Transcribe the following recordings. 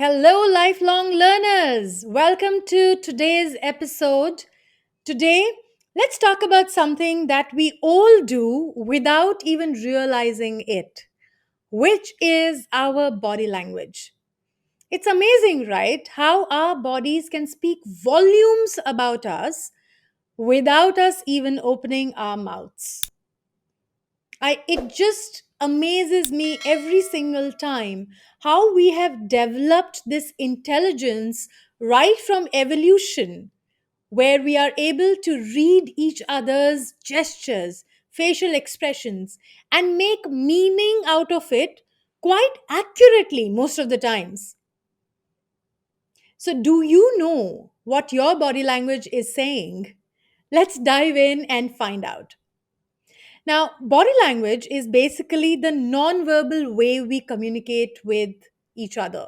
Hello, lifelong learners. Welcome to today's episode. Today, let's talk about something that we all do without even realizing it, which is our body language. It's amazing, right? How our bodies can speak volumes about us without us even opening our mouths. It just amazes me every single time how we have developed this intelligence right from evolution, where we are able to read each other's gestures, facial expressions, and make meaning out of it quite accurately most of the times. So, do you know what your body language is saying? Let's dive in and find out. Now, body language is basically the non-verbal way we communicate with each other.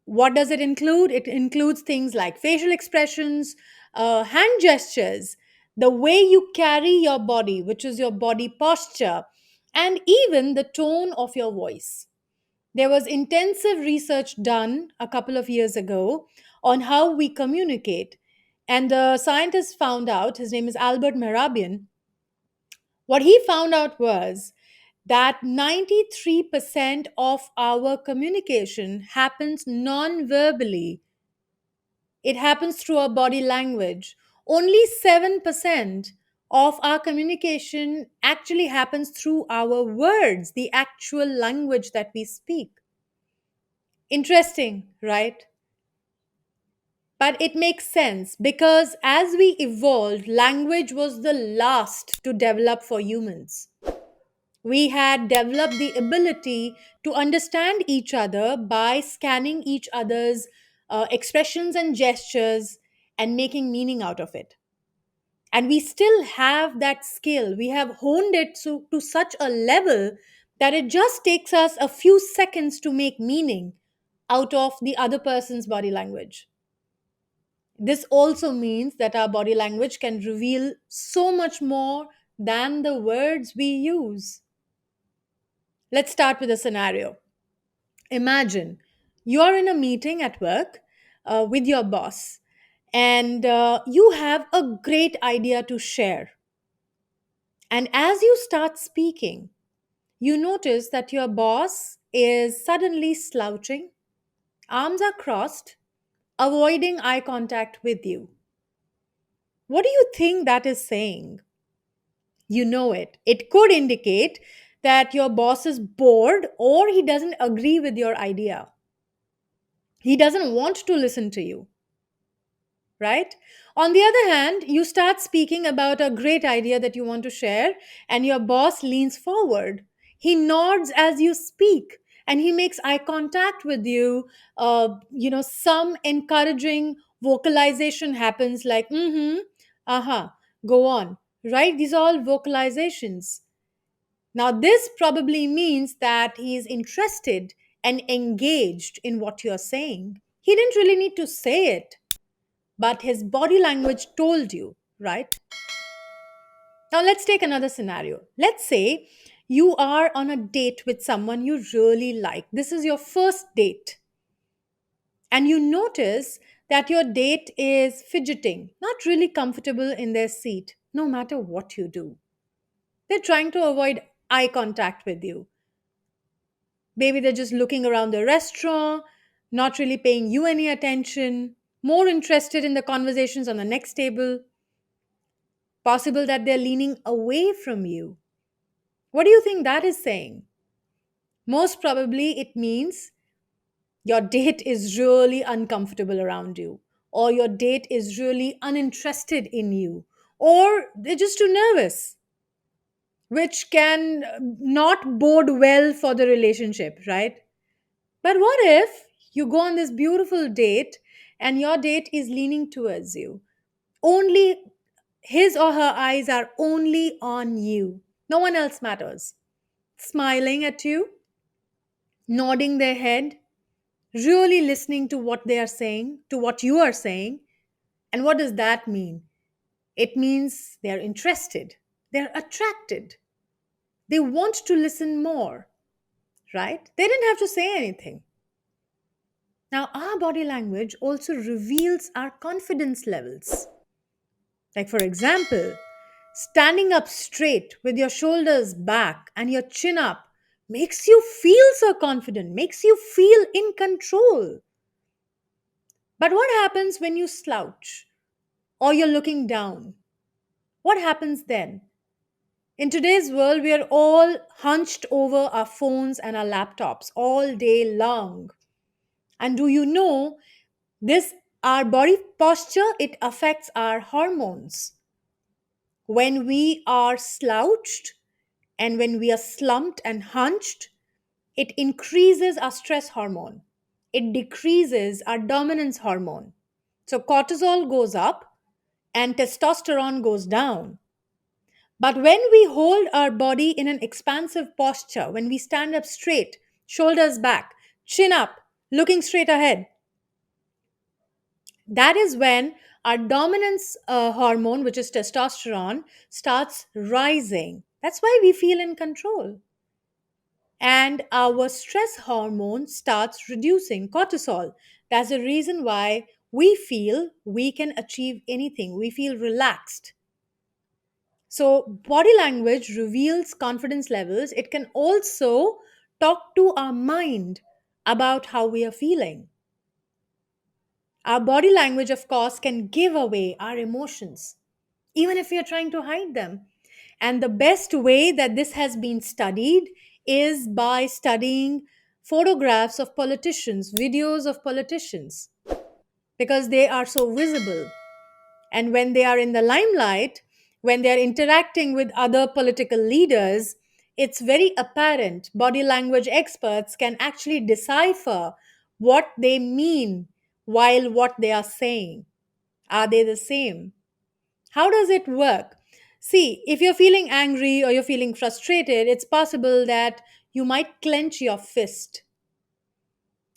What does it include? It includes things like facial expressions, hand gestures, the way you carry your body, which is your body posture, and even the tone of your voice. There was intensive research done a couple of years ago on how we communicate. And the scientist found out, his name is Albert Mehrabian, what he found out was that 93% of our communication happens non verbally. It happens through our body language. Only 7% of our communication actually happens through our words, the actual language that we speak. Interesting, right? But it makes sense because as we evolved, language was the last to develop for humans. We had developed the ability to understand each other by scanning each other's expressions and gestures and making meaning out of it. And we still have that skill. We have honed it to such a level that it just takes us a few seconds to make meaning out of the other person's body language. This also means that our body language can reveal so much more than the words we use. Let's start with a scenario. Imagine you're in a meeting at work with your boss, and you have a great idea to share. And as you start speaking, you notice that your boss is suddenly slouching, arms are crossed, avoiding eye contact with you. What do you think that is saying? You know it. It could indicate that your boss is bored or he doesn't agree with your idea. He doesn't want to listen to you, right? On the other hand, you start speaking about a great idea that you want to share, and your boss leans forward. He nods as you speak, and he makes eye contact with you. Some encouraging vocalization happens like, mm hmm, uh huh, go on, right? These are all vocalizations. Now, this probably means that he is interested and engaged in what you're saying. He didn't really need to say it, but his body language told you, right? Now, let's take another scenario. Let's say you are on a date with someone you really like. This is your first date, and you notice that your date is fidgeting, not really comfortable in their seat, no matter what you do. They're trying to avoid eye contact with you. Maybe they're just looking around the restaurant, not really paying you any attention, more interested in the conversations on the next table. Possible that they're leaning away from you. What do you think that is saying? Most probably, it means your date is really uncomfortable around you, or your date is really uninterested in you, or they're just too nervous, which can not bode well for the relationship, right? But what if you go on this beautiful date and your date is leaning towards you? Only his or her eyes are only on you. No one else matters. Smiling at you, nodding their head, really listening to what they are saying, to what you are saying. And what does that mean? It means they're interested, they're attracted, they want to listen more, right? They didn't have to say anything. Now, our body language also reveals our confidence levels. Like, for example, standing up straight with your shoulders back and your chin up makes you feel so confident, makes you feel in control. But what happens when you slouch or you're looking down? What happens then? In today's world, we are all hunched over our phones and our laptops all day long. And do you know this? Our body posture, it affects our hormones. When we are slouched and when we are slumped and hunched, it increases our stress hormone. It decreases our dominance hormone. So cortisol goes up and testosterone goes down. But when we hold our body in an expansive posture, when we stand up straight, shoulders back, chin up, looking straight ahead, that is when our dominance hormone, which is testosterone, starts rising. That's why we feel in control. And our stress hormone starts reducing cortisol. That's the reason why we feel we can achieve anything. We feel relaxed. So, body language reveals confidence levels. It can also talk to our mind about how we are feeling. Our body language, of course, can give away our emotions, even if we are trying to hide them. And the best way that this has been studied is by studying photographs of politicians, videos of politicians, because they are so visible. And when they are in the limelight, when they are interacting with other political leaders, it's very apparent. Body language experts can actually decipher what they mean while what they are saying. Are they the same? How does it work? See, if you're feeling angry or you're feeling frustrated, it's possible that you might clench your fist.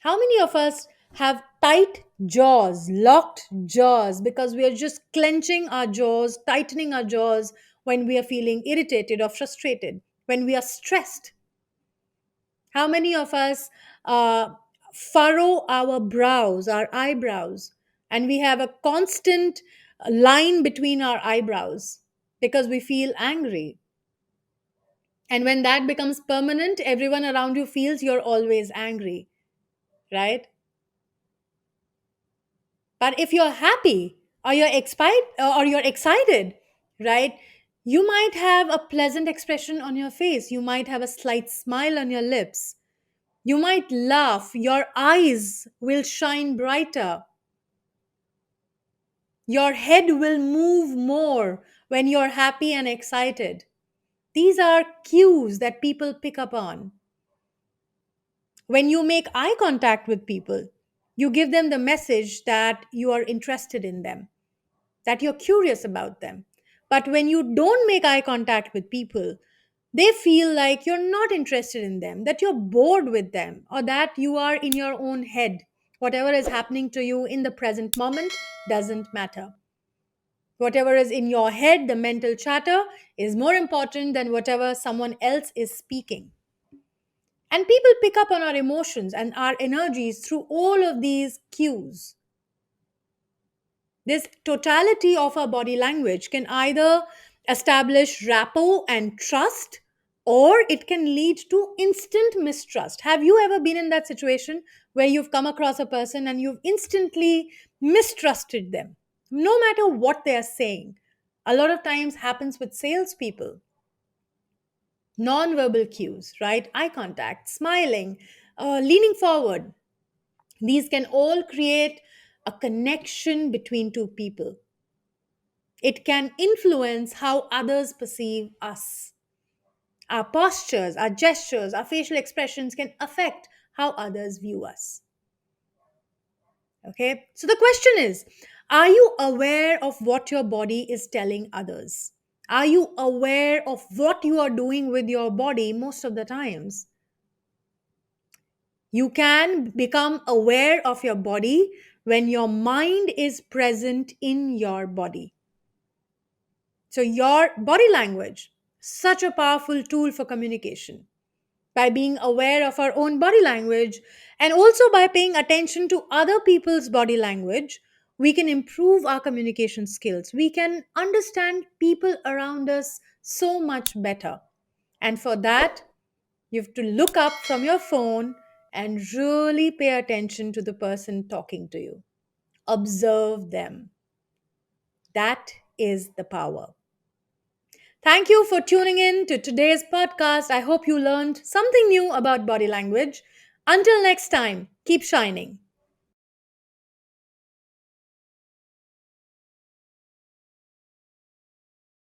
How many of us have tight jaws, locked jaws, because we are just clenching our jaws, tightening our jaws when we are feeling irritated or frustrated, when we are stressed? How many of us furrow our brows, our eyebrows, and we have a constant line between our eyebrows because we feel angry? And when that becomes permanent, everyone around you feels you're always angry, right? But if you're happy or you're excited, right? You might have a pleasant expression on your face. You might have a slight smile on your lips. You might laugh. Your eyes will shine brighter. Your head will move more when you're happy and excited. These are cues that people pick up on. When you make eye contact with people, you give them the message that you are interested in them, that you're curious about them. But when you don't make eye contact with people, they feel like you're not interested in them, that you're bored with them, or that you are in your own head. Whatever is happening to you in the present moment doesn't matter. Whatever is in your head, the mental chatter, is more important than whatever someone else is speaking. And people pick up on our emotions and our energies through all of these cues. This totality of our body language can either establish rapport and trust, or it can lead to instant mistrust. Have you ever been in that situation where you've come across a person and you've instantly mistrusted them, no matter what they are saying? A lot of times happens with salespeople. Non-verbal cues, right? Eye contact, smiling, leaning forward. These can all create a connection between two people. It can influence how others perceive us. Our postures, our gestures, our facial expressions can affect how others view us. Okay? So the question is, are you aware of what your body is telling others? Are you aware of what you are doing with your body most of the times? You can become aware of your body when your mind is present in your body. So, your body language, such a powerful tool for communication. by being aware of our own body language, and also by paying attention to other people's body language, we can improve our communication skills. We can understand people around us so much better. And for that, you have to look up from your phone and really pay attention to the person talking to you. Observe them. That is the power. Thank you for tuning in to today's podcast. I hope you learned something new about body language. Until next time, keep shining.